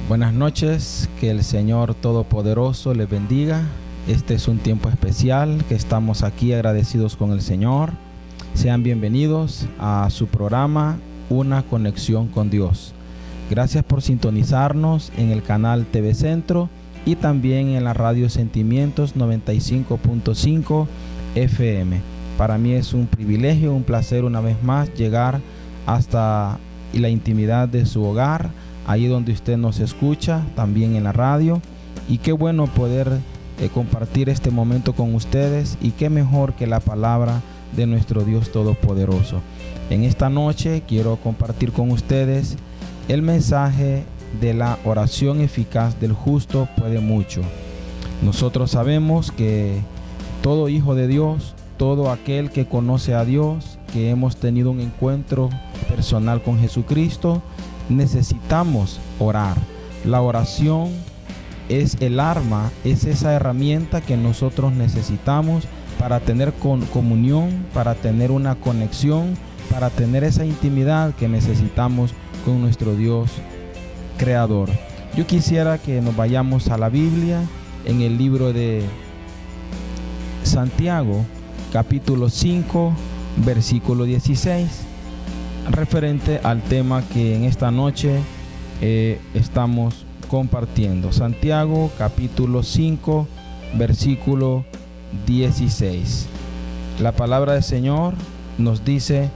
Buenas noches, que el Señor Todopoderoso les bendiga. Este es un tiempo especial que estamos aquí agradecidos con el Señor. Sean bienvenidos a su programa Una Conexión con Dios. Gracias por sintonizarnos en el canal TV Centro y también en la radio Sentimientos 95.5 FM. Para mí es un privilegio, un placer una vez más llegar hasta la intimidad de su hogar, ahí donde usted nos escucha, también en la radio. Y qué bueno poder compartir este momento con ustedes, y qué mejor que la palabra de nuestro Dios Todopoderoso. En esta noche quiero compartir con ustedes el mensaje de la oración eficaz del justo puede mucho. Nosotros sabemos que todo hijo de Dios, todo aquel que conoce a Dios, que hemos tenido un encuentro personal con Jesucristo, necesitamos orar. La oración es el arma, es esa herramienta que nosotros necesitamos para tener comunión, para tener una conexión, para tener esa intimidad que necesitamos con nuestro Dios Creador. Yo quisiera que nos vayamos a la Biblia en el libro de Santiago, capítulo 5, versículo 16, referente al tema que en esta noche estamos compartiendo. Santiago, capítulo 5, versículo 16. La palabra del Señor nos dice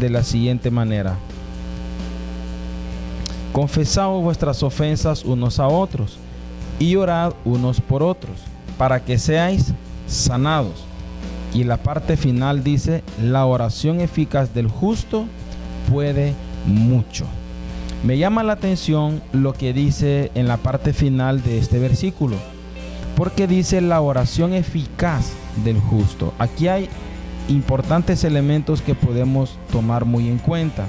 de la siguiente manera: confesaos vuestras ofensas unos a otros y orad unos por otros, para que seáis sanados. Y la parte final dice: la oración eficaz del justo puede mucho. Me llama la atención lo que dice en la parte final de este versículo, porque dice la oración eficaz del justo. Aquí hay importantes elementos que podemos tomar muy en cuenta.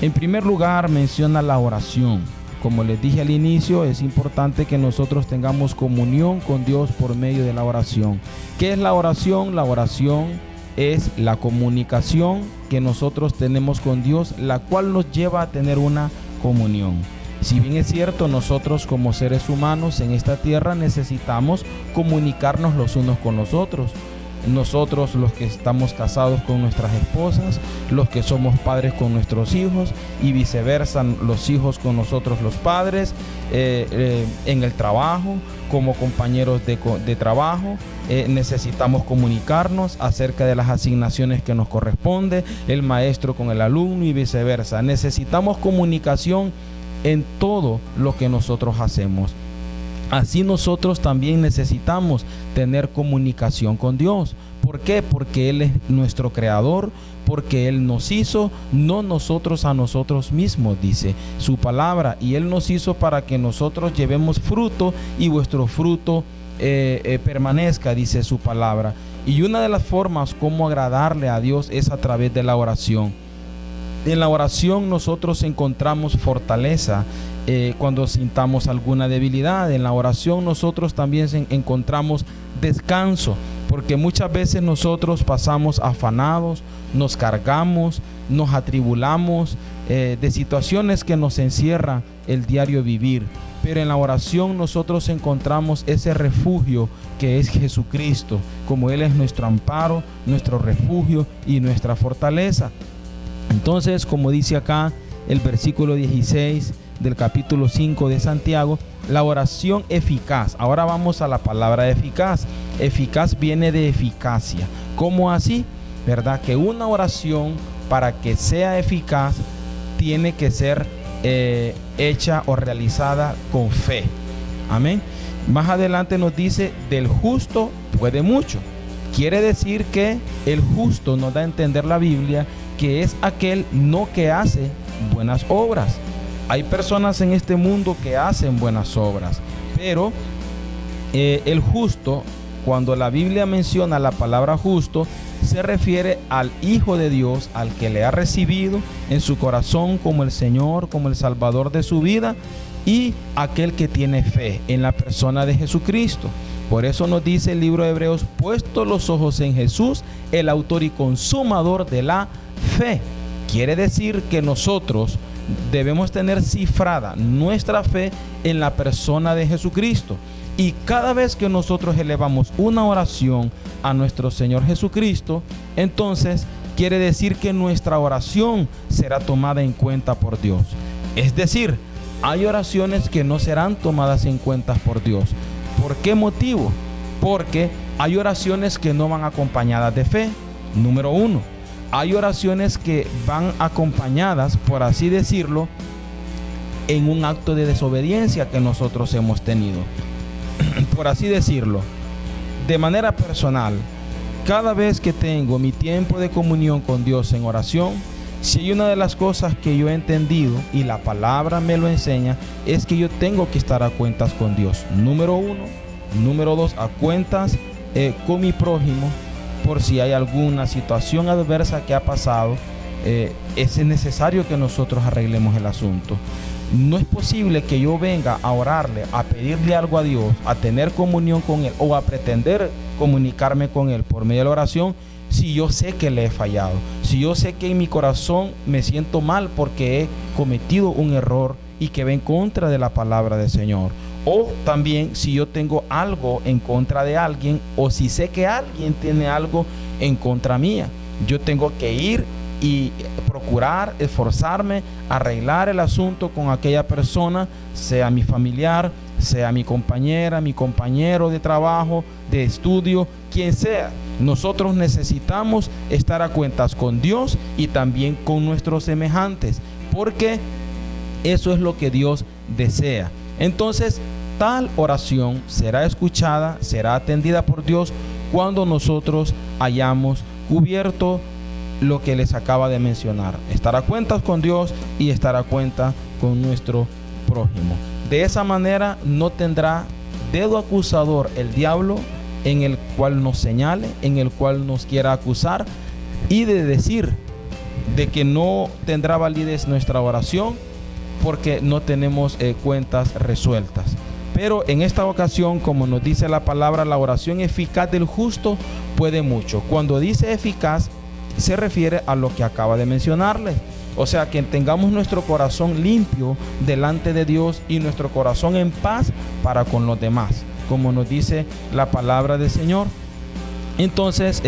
En primer lugar, menciona la oración. Como les dije al inicio, es importante que nosotros tengamos comunión con Dios por medio de la oración. ¿Qué es la oración? La oración es la comunicación que nosotros tenemos con Dios, la cual nos lleva a tener una comunión. Si bien es cierto, nosotros como seres humanos en esta tierra necesitamos comunicarnos los unos con los otros. Nosotros, los que estamos casados con nuestras esposas, los que somos padres con nuestros hijos, y viceversa, los hijos con nosotros los padres, en el trabajo, como compañeros de trabajo, necesitamos comunicarnos acerca de las asignaciones que nos corresponde, el maestro con el alumno y viceversa. Necesitamos comunicación en todo lo que nosotros hacemos. Así nosotros también necesitamos tener comunicación con Dios. ¿Por qué? Porque Él es nuestro creador, porque Él nos hizo, no nosotros a nosotros mismos, dice su palabra. Y Él nos hizo para que nosotros llevemos fruto y vuestro fruto permanezca, dice su palabra. Y una de las formas como agradarle a Dios es a través de la oración. En la oración nosotros encontramos fortaleza cuando sintamos alguna debilidad. En la oración nosotros también encontramos descanso, porque muchas veces nosotros pasamos afanados, nos cargamos, nos atribulamos de situaciones que nos encierra el diario vivir. Pero en la oración nosotros encontramos ese refugio que es Jesucristo, como Él es nuestro amparo, nuestro refugio y nuestra fortaleza. Entonces, como dice acá el versículo 16 del capítulo 5 de Santiago, la oración eficaz. Ahora vamos a la palabra eficaz. Eficaz viene de eficacia. ¿Cómo así? ¿Verdad? Que una oración, para que sea eficaz, tiene que ser hecha o realizada con fe. Amén. Más adelante nos dice: del justo puede mucho. Quiere decir que el justo, nos da a entender la Biblia, que es aquel no que hace buenas obras. Hay personas en este mundo que hacen buenas obras, pero el justo, cuando la Biblia menciona la palabra justo, se refiere al Hijo de Dios, al que le ha recibido en su corazón como el Señor, como el Salvador de su vida, y aquel que tiene fe en la persona de Jesucristo. Por eso nos dice el libro de Hebreos: puesto los ojos en Jesús, el autor y consumador de la fe. Quiere decir que nosotros debemos tener cifrada nuestra fe en la persona de Jesucristo. Y cada vez que nosotros elevamos una oración a nuestro Señor Jesucristo, entonces quiere decir que nuestra oración será tomada en cuenta por Dios. Es decir, hay oraciones que no serán tomadas en cuenta por Dios. ¿Por qué motivo? Porque hay oraciones que no van acompañadas de fe. Número uno, hay oraciones que van acompañadas, por así decirlo, en un acto de desobediencia que nosotros hemos tenido. Por así decirlo, de manera personal, cada vez que tengo mi tiempo de comunión con Dios en oración, si hay una de las cosas que yo he entendido y la palabra me lo enseña, es que yo tengo que estar a cuentas con Dios. Número uno. Número dos, a cuentas con mi prójimo, por si hay alguna situación adversa que ha pasado, es necesario que nosotros arreglemos el asunto. No es posible que yo venga a orarle, a pedirle algo a Dios, a tener comunión con Él o a pretender comunicarme con Él por medio de la oración, si yo sé que le he fallado, si yo sé que en mi corazón me siento mal porque he cometido un error y que va en contra de la palabra del Señor. O también si yo tengo algo en contra de alguien, o si sé que alguien tiene algo en contra mía, yo tengo que ir y procurar esforzarme, arreglar el asunto con aquella persona, sea mi familiar, sea mi compañera, mi compañero de trabajo, de estudio, quien sea. Nosotros necesitamos estar a cuentas con Dios y también con nuestros semejantes, porque eso es lo que Dios desea. Entonces, tal oración será escuchada, será atendida por Dios cuando nosotros hayamos cubierto lo que les acaba de mencionar: estar a cuentas con Dios y estar a cuenta con nuestro prójimo. De esa manera no tendrá dedo acusador el diablo en el cual nos señale, en el cual nos quiera acusar y de decir de que no tendrá validez nuestra oración porque no tenemos cuentas resueltas. Pero en esta ocasión, como nos dice la palabra, la oración eficaz del justo puede mucho. Cuando dice eficaz, se refiere a lo que acaba de mencionarles. O sea, que tengamos nuestro corazón limpio delante de Dios y nuestro corazón en paz para con los demás, como nos dice la palabra del Señor. Entonces,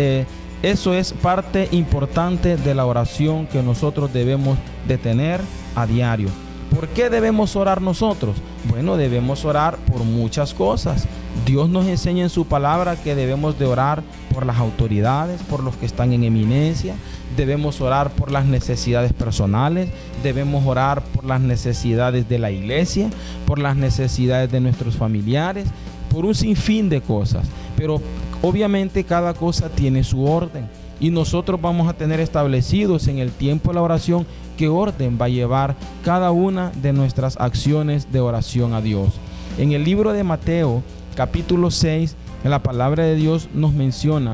eso es parte importante de la oración que nosotros debemos de tener a diario. ¿Por qué debemos orar nosotros? Bueno, debemos orar por muchas cosas. Dios nos enseña en su palabra que debemos de orar por las autoridades, por los que están en eminencia. Debemos orar por las necesidades personales. Debemos orar por las necesidades de la iglesia, por las necesidades de nuestros familiares, por un sinfín de cosas. Pero obviamente cada cosa tiene su orden. Y nosotros vamos a tener establecidos en el tiempo de la oración qué orden va a llevar cada una de nuestras acciones de oración a Dios. En el libro de Mateo, capítulo 6, la palabra de Dios nos menciona,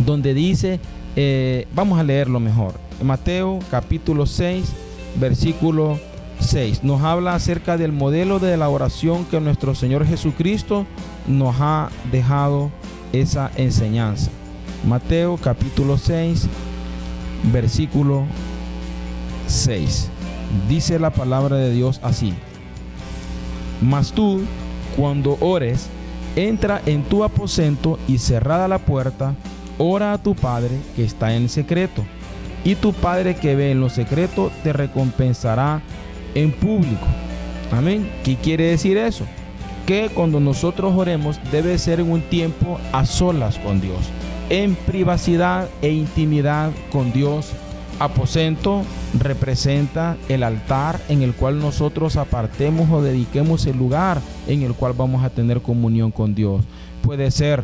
donde dice, vamos a leerlo mejor. Mateo, capítulo 6, versículo 6, nos habla acerca del modelo de la oración que nuestro Señor Jesucristo nos ha dejado esa enseñanza. Mateo capítulo 6, versículo 6. Dice la palabra de Dios así: Mas tú, cuando ores, entra en tu aposento y cerrada la puerta, ora a tu Padre que está en secreto, y tu Padre que ve en lo secreto te recompensará en público. Amén. ¿Qué quiere decir eso? Que cuando nosotros oremos debe ser en un tiempo a solas con Dios, en privacidad e intimidad con Dios. Aposento representa el altar en el cual nosotros apartemos o dediquemos el lugar en el cual vamos a tener comunión con Dios. Puede ser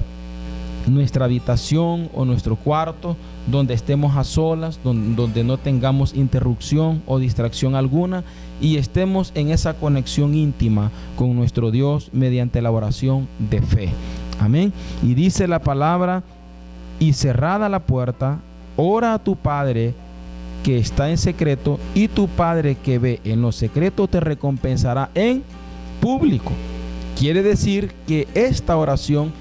nuestra habitación o nuestro cuarto, donde estemos a solas, donde no tengamos interrupción o distracción alguna y estemos en esa conexión íntima con nuestro Dios mediante la oración de fe. Amén. Y dice la palabra: y cerrada la puerta, ora a tu Padre que está en secreto, y tu Padre que ve en lo secreto te recompensará en público. Quiere decir que esta oración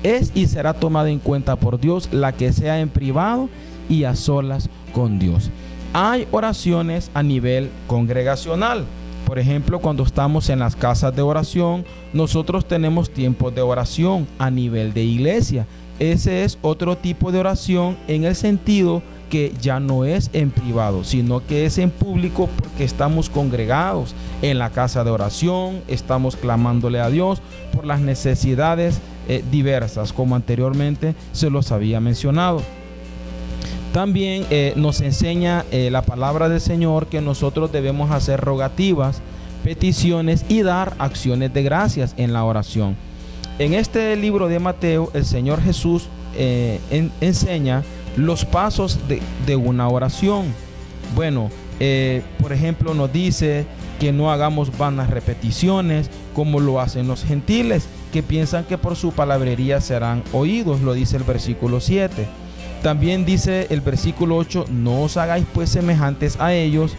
es y será tomada en cuenta por Dios, la que sea en privado y a solas con Dios. Hay oraciones a nivel congregacional. Por ejemplo, cuando estamos en las casas de oración, nosotros tenemos tiempos de oración a nivel de iglesia. Ese es otro tipo de oración en el sentido que ya no es en privado, sino que es en público, porque estamos congregados en la casa de oración, estamos clamándole a Dios por las necesidades diversas, como anteriormente se los había mencionado. También nos enseña la palabra del Señor que nosotros debemos hacer rogativas, peticiones y dar acciones de gracias en la oración. En este libro de Mateo, el Señor Jesús enseña los pasos de una oración. Bueno, por ejemplo, nos dice que no hagamos vanas repeticiones como lo hacen los gentiles, que piensan que por su palabrería serán oídos, lo dice el versículo 7. También dice el versículo 8, no os hagáis pues semejantes a ellos,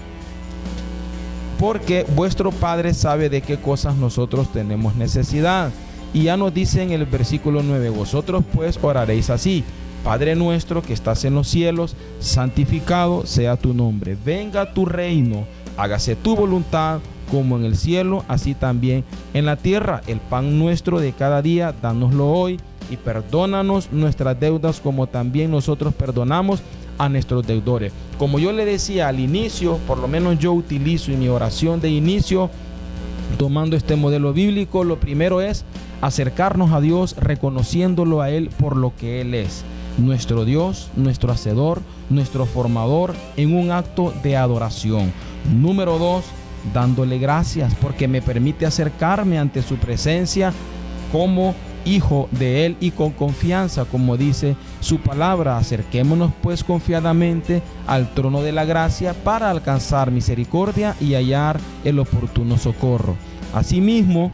porque vuestro Padre sabe de qué cosas nosotros tenemos necesidad. Y ya nos dice en el versículo 9, vosotros pues oraréis así: Padre nuestro que estás en los cielos, santificado sea tu nombre, venga tu reino, hágase tu voluntad como en el cielo, así también en la tierra. El pan nuestro de cada día, dánoslo hoy, y perdónanos nuestras deudas como también nosotros perdonamos a nuestros deudores. Como yo le decía al inicio, por lo menos yo utilizo en mi oración de inicio, tomando este modelo bíblico, lo primero es acercarnos a Dios reconociéndolo a Él por lo que Él es, nuestro Dios, nuestro hacedor, nuestro formador, en un acto de adoración. Número 2, dándole gracias porque me permite acercarme ante su presencia como hijo de Él y con confianza, como dice su palabra. Acerquémonos pues confiadamente al trono de la gracia para alcanzar misericordia y hallar el oportuno socorro. Asimismo,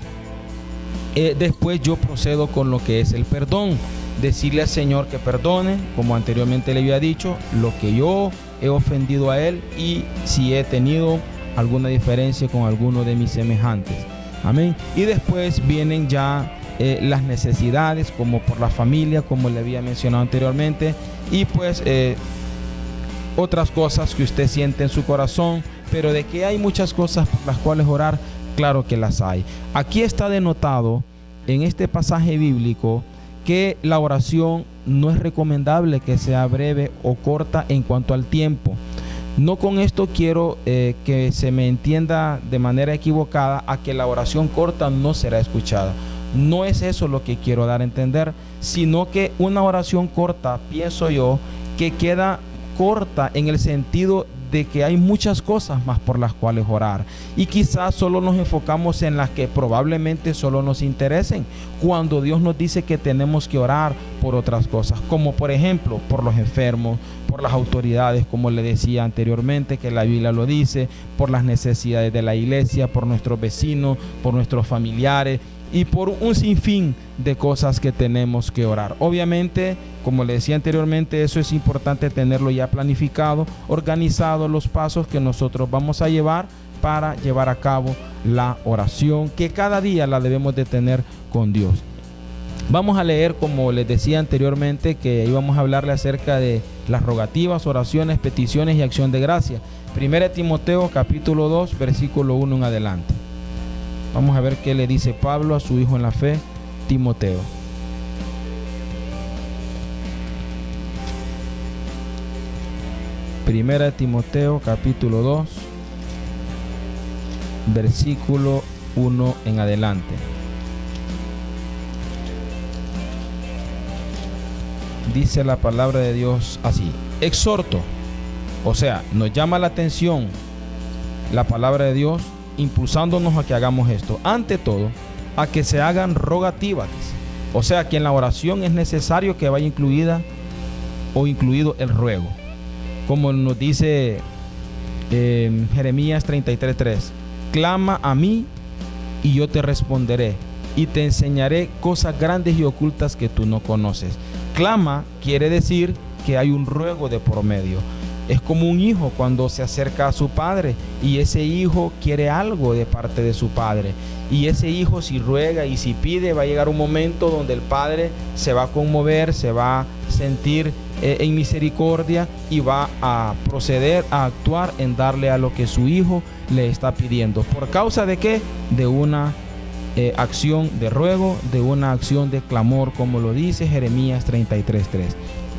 después yo procedo con lo que es el perdón. Decirle al Señor que perdone, como anteriormente le había dicho, lo que yo he ofendido a Él y si he tenido alguna diferencia con alguno de mis semejantes. Amén. Y después vienen ya las necesidades, como por la familia, como le había mencionado anteriormente, y pues otras cosas que usted siente en su corazón. Pero de que hay muchas cosas por las cuales orar, claro que las hay. Aquí está denotado en este pasaje bíblico que la oración no es recomendable que sea breve o corta en cuanto al tiempo. No con esto quiero que se me entienda de manera equivocada a que la oración corta no será escuchada. No es eso lo que quiero dar a entender, sino que una oración corta, pienso yo, que queda corta en el sentido de que hay muchas cosas más por las cuales orar y quizás solo nos enfocamos en las que probablemente solo nos interesen, cuando Dios nos dice que tenemos que orar por otras cosas, como por ejemplo por los enfermos, por las autoridades, como le decía anteriormente que la Biblia lo dice, por las necesidades de la iglesia, por nuestros vecinos, por nuestros familiares y por un sinfín de cosas que tenemos que orar. Obviamente, como le decía anteriormente, eso es importante tenerlo ya planificado, organizado, los pasos que nosotros vamos a llevar para llevar a cabo la oración, que cada día la debemos de tener con Dios. Vamos a leer, como les decía anteriormente, que íbamos a hablarle acerca de las rogativas, oraciones, peticiones y acción de gracia. 1 Timoteo capítulo 2, versículo 1 en adelante. Vamos a ver qué le dice Pablo a su hijo en la fe, Timoteo. Primera de Timoteo capítulo 2, versículo 1 en adelante. Dice la palabra de Dios así: exhorto, o sea, nos llama la atención la palabra de Dios, impulsándonos a que hagamos esto. Ante todo, a que se hagan rogativas, o sea, que en la oración es necesario que vaya incluido el ruego, como nos dice Jeremías 33:3: clama a mí y yo te responderé y te enseñaré cosas grandes y ocultas que tú no conoces. Clama quiere decir que hay un ruego de por medio. Es como un hijo cuando se acerca a su padre y ese hijo quiere algo de parte de su padre, y ese hijo, si ruega y si pide, va a llegar un momento donde el padre se va a conmover, se va a sentir en misericordia y va a proceder a actuar en darle a lo que su hijo le está pidiendo. ¿Por causa de qué? De una acción de ruego, de una acción de clamor, como lo dice Jeremías 33:3.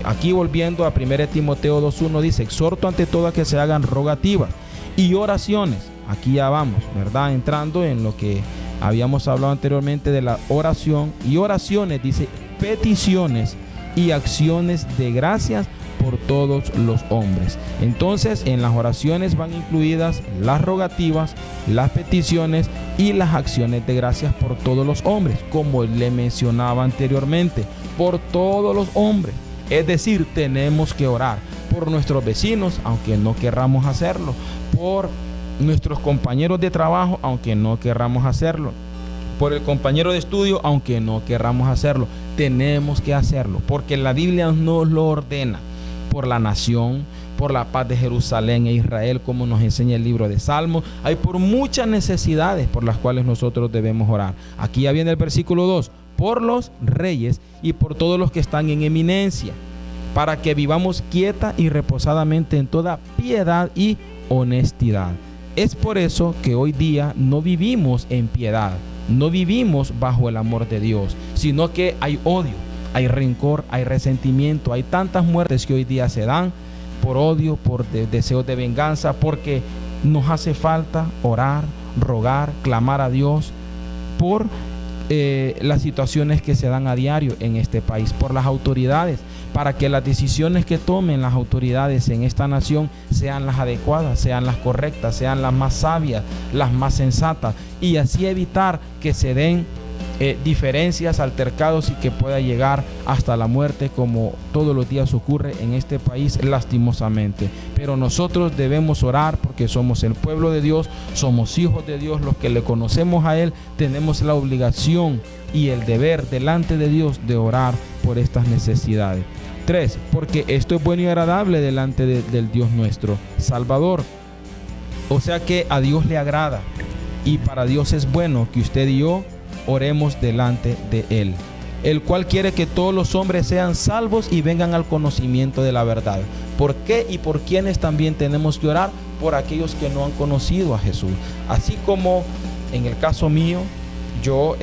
Aquí volviendo a 1 Timoteo 2:1 dice: exhorto ante todo a que se hagan rogativas y oraciones. Aquí ya vamos, ¿verdad? Entrando en lo que habíamos hablado anteriormente de la oración y oraciones, dice peticiones y acciones de gracias por todos los hombres. Entonces, en las oraciones van incluidas las rogativas, las peticiones y las acciones de gracias por todos los hombres, como le mencionaba anteriormente, por todos los hombres. Es decir, tenemos que orar por nuestros vecinos, aunque no querramos hacerlo, por nuestros compañeros de trabajo, aunque no querramos hacerlo, por el compañero de estudio, aunque no querramos hacerlo. Tenemos que hacerlo, porque la Biblia nos lo ordena, por la nación, por la paz de Jerusalén e Israel, como nos enseña el libro de Salmos. Hay por muchas necesidades por las cuales nosotros debemos orar. Aquí ya viene el versículo 2, por los reyes y por todos los que están en eminencia, para que vivamos quieta y reposadamente en toda piedad y honestidad. Es por eso que hoy día no vivimos en piedad, no vivimos bajo el amor de Dios, sino que hay odio, hay rencor, hay resentimiento, hay tantas muertes que hoy día se dan por odio, por deseos de venganza, porque nos hace falta orar, rogar, clamar a Dios por las situaciones que se dan a diario en este país, por las autoridades, para que las decisiones que tomen las autoridades en esta nación sean las adecuadas, sean las correctas, sean las más sabias, las más sensatas, y así evitar que se den diferencias, altercados y que pueda llegar hasta la muerte, como todos los días ocurre en este país, lastimosamente. Pero nosotros debemos orar porque somos el pueblo de Dios, somos hijos de Dios, los que le conocemos a Él, tenemos la obligación y el deber delante de Dios de orar por estas necesidades. 3, porque esto es bueno y agradable delante del Dios nuestro Salvador. O sea que a Dios le agrada, y para Dios es bueno que usted y yo oremos delante de Él, el cual quiere que todos los hombres sean salvos y vengan al conocimiento de la verdad. ¿Por qué y por quiénes también tenemos que orar? Por aquellos que no han conocido a Jesús. Así como en el caso mío, yo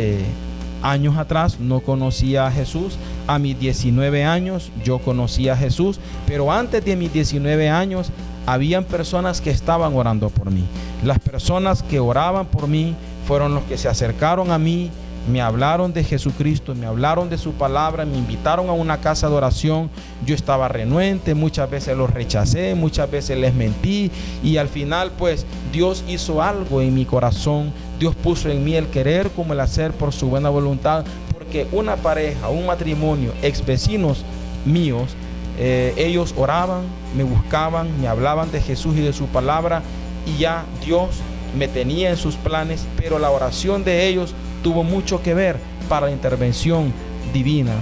años atrás no conocía a Jesús. A mis 19 años yo conocí a Jesús, pero antes de mis 19 años habían personas que estaban orando por mí. Las personas que oraban por mí fueron los que se acercaron a mí, me hablaron de Jesucristo, me hablaron de su palabra, me invitaron a una casa de oración. Yo estaba renuente, muchas veces los rechacé, muchas veces les mentí, y al final pues Dios hizo algo en mi corazón. Dios puso en mí el querer como el hacer por su buena voluntad, porque una pareja, un matrimonio, ex vecinos míos, ellos oraban, me buscaban, me hablaban de Jesús y de su palabra, y ya Dios me tenía en sus planes, pero la oración de ellos tuvo mucho que ver para la intervención divina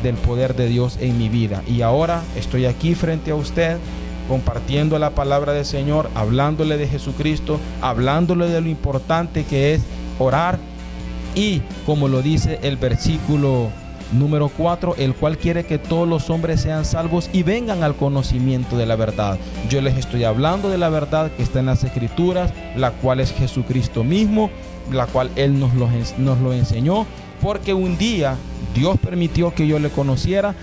del poder de Dios en mi vida. Y ahora estoy aquí frente a usted compartiendo la palabra del Señor, hablándole de Jesucristo, hablándole de lo importante que es orar, y como lo dice el versículo número 4, el cual quiere que todos los hombres sean salvos y vengan al conocimiento de la verdad. Yo les estoy hablando de la verdad que está en las Escrituras, la cual es Jesucristo mismo, la cual Él nos lo enseñó, porque un día Dios permitió que yo le conociera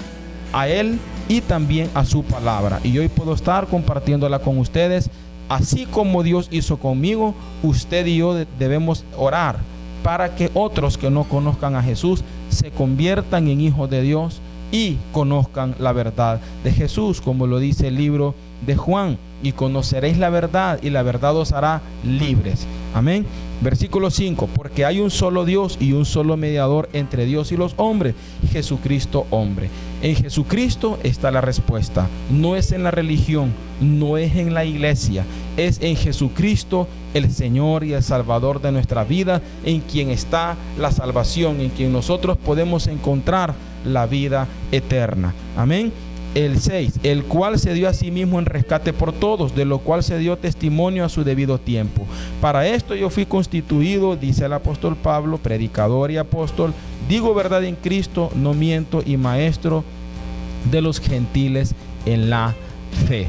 a Él y también a su palabra, y hoy puedo estar compartiéndola con ustedes. Así como Dios hizo conmigo, usted y yo debemos orar para que otros que no conozcan a Jesús se conviertan en hijos de Dios y conozcan la verdad de Jesús, como lo dice el libro de Juan: y conoceréis la verdad, y la verdad os hará libres. Amén. Versículo 5, porque hay un solo Dios y un solo mediador entre Dios y los hombres, Jesucristo hombre. En Jesucristo está la respuesta. No es en la religión, no es en la iglesia, es en Jesucristo, el Señor y el Salvador de nuestra vida, en quien está la salvación, en quien nosotros podemos encontrar la vida eterna. Amén. El 6, el cual se dio a sí mismo en rescate por todos, de lo cual se dio testimonio a su debido tiempo. Para esto yo fui constituido, dice el apóstol Pablo, predicador y apóstol, digo verdad en Cristo, no miento, y maestro de los gentiles en la fe.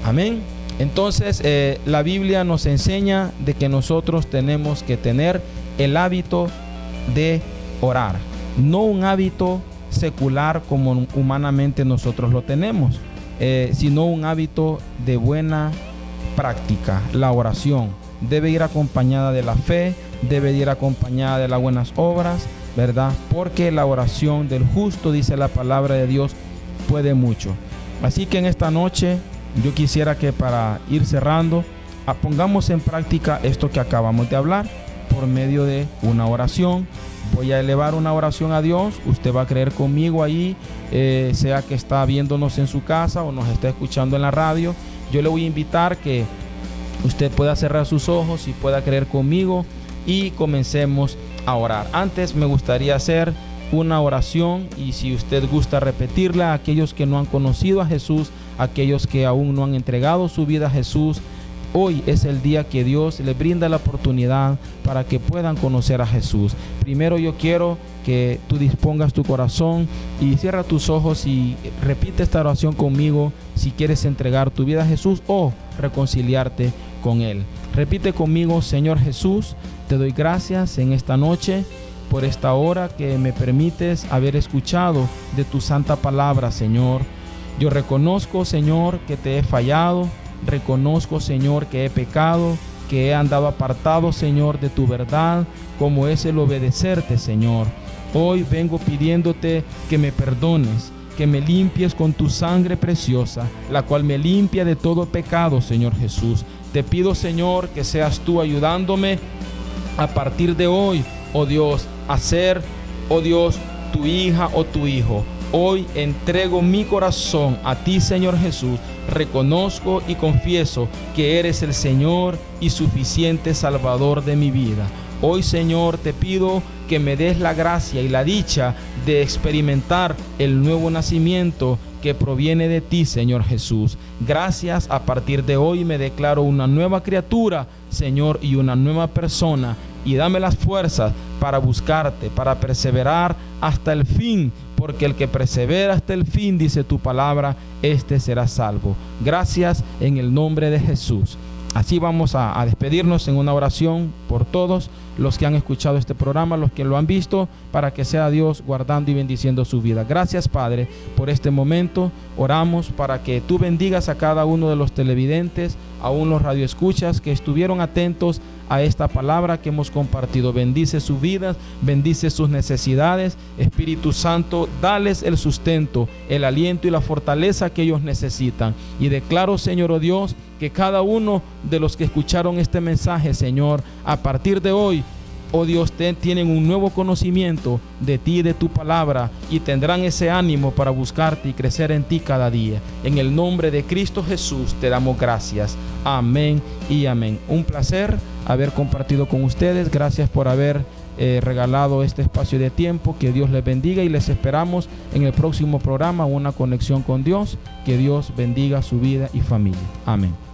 Amén. Entonces la Biblia nos enseña de que nosotros tenemos que tener el hábito de orar, no un hábito secular como humanamente nosotros lo tenemos, sino un hábito de buena práctica. La oración debe ir acompañada de la fe, debe ir acompañada de las buenas obras, ¿verdad? Porque la oración del justo, dice la palabra de Dios, puede mucho. Así que en esta noche yo quisiera que, para ir cerrando, pongamos en práctica esto que acabamos de hablar por medio de una oración. Voy a elevar una oración a Dios. Usted va a creer conmigo ahí, sea que está viéndonos en su casa o nos está escuchando en la radio. Yo le voy a invitar que usted pueda cerrar sus ojos y pueda creer conmigo y comencemos a orar. Antes me gustaría hacer una oración, y si usted gusta repetirla, a aquellos que no han conocido a Jesús, aquellos que aún no han entregado su vida a Jesús, hoy es el día que Dios les brinda la oportunidad para que puedan conocer a Jesús. Primero yo quiero que tú dispongas tu corazón y cierra tus ojos y repite esta oración conmigo si quieres entregar tu vida a Jesús o reconciliarte con Él. Repite conmigo: Señor Jesús, te doy gracias en esta noche por esta hora que me permites haber escuchado de tu santa palabra, Señor. Yo reconozco, Señor, que te he fallado. Reconozco, Señor, que he pecado, que he andado apartado, Señor, de tu verdad, como es el obedecerte, Señor. Hoy vengo pidiéndote que me perdones, que me limpies con tu sangre preciosa, la cual me limpia de todo pecado, Señor Jesús. Te pido, Señor, que seas tú ayudándome a partir de hoy, oh Dios, a ser, oh Dios, tu hija o tu hijo. Hoy entrego mi corazón a ti, Señor Jesús. Reconozco y confieso que eres el Señor y suficiente Salvador de mi vida. Hoy, Señor, te pido que me des la gracia y la dicha de experimentar el nuevo nacimiento que proviene de ti, Señor Jesús. Gracias. A partir de hoy me declaro una nueva criatura, Señor, y una nueva persona. Y dame las fuerzas para buscarte, para perseverar hasta el fin, porque el que persevera hasta el fin, dice tu palabra, este será salvo. Gracias en el nombre de Jesús. Así vamos a despedirnos en una oración por todos los que han escuchado este programa, los que lo han visto, para que sea Dios guardando y bendiciendo su vida. Gracias, Padre, por este momento. Oramos para que tú bendigas a cada uno de los televidentes, aún los radioescuchas que estuvieron atentos a esta palabra que hemos compartido. Bendice sus vidas, bendice sus necesidades. Espíritu Santo, dales el sustento, el aliento y la fortaleza que ellos necesitan. Y declaro, Señor, oh Dios, que cada uno de los que escucharon este mensaje, Señor, a partir de hoy, oh Dios, tienen un nuevo conocimiento de ti y de tu palabra, y tendrán ese ánimo para buscarte y crecer en ti cada día. En el nombre de Cristo Jesús te damos gracias. Amén y amén. Un placer haber compartido con ustedes. Gracias por haber regalado este espacio de tiempo. Que Dios les bendiga y les esperamos en el próximo programa, Una Conexión con Dios. Que Dios bendiga su vida y familia. Amén.